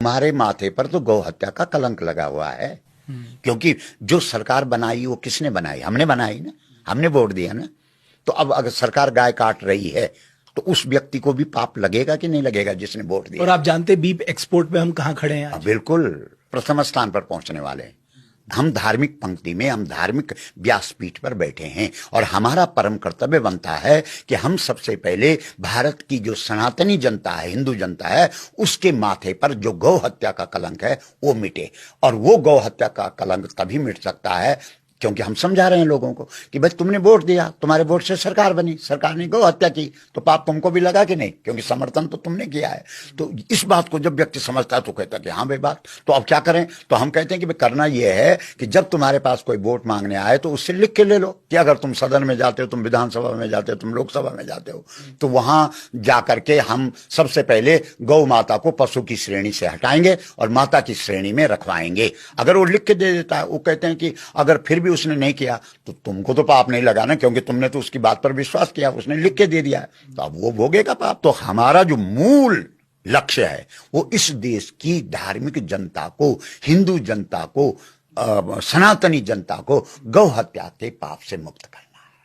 हमारे माथे पर तो गौ हत्या का कलंक लगा हुआ है। क्योंकि जो सरकार बनाई वो किसने बनाई? हमने बनाई ना, हमने वोट दिया ना। तो अब अगर सरकार गाय काट रही है तो उस व्यक्ति को भी पाप लगेगा कि नहीं लगेगा जिसने वोट दिया? और आप जानते बीफ एक्सपोर्ट में हम कहाँ खड़े हैं आज? बिल्कुल प्रथम स्थान पर पहुंचने वाले हैं। हम धार्मिक पंक्ति में, हम धार्मिक व्यासपीठ पर बैठे हैं और हमारा परम कर्तव्य बनता है कि हम सबसे पहले भारत की जो सनातनी जनता है, हिंदू जनता है, उसके माथे पर जो गौ हत्या का कलंक है वो मिटे। और वो गौ हत्या का कलंक तभी मिट सकता है क्योंकि हम समझा रहे हैं लोगों को कि भाई तुमने वोट दिया, तुम्हारे वोट से सरकार बनी, सरकार ने गौ हत्या की, तो पाप तुमको भी लगा कि नहीं? क्योंकि समर्थन तो तुमने किया है। तो इस बात को जब व्यक्ति समझता है तो कहता है कि हाँ भाई बात, तो अब क्या करें? तो हम कहते हैं कि भाई करना यह है कि जब तुम्हारे पास कोई वोट मांगने आए तो उससे लिख के ले लो कि अगर तुम सदन में जाते हो, तुम विधानसभा में जाते हो, तुम लोकसभा में जाते हो, तो वहां जाकर के हम सबसे पहले गौ माता को पशु की श्रेणी से हटाएंगे और माता की श्रेणी में रखवाएंगे। अगर वो लिख के दे देता है, वो कहते हैं कि अगर फिर भी उसने नहीं किया तो तुमको तो पाप नहीं लगा ना, क्योंकि तुमने तो उसकी बात पर विश्वास किया, उसने लिख के दे दिया है, तो अब वो भोगेगा पाप। तो हमारा जो मूल लक्ष्य है वो इस देश की धार्मिक जनता को, हिंदू जनता को, सनातनी जनता को गौ हत्या के पाप से मुक्त करना।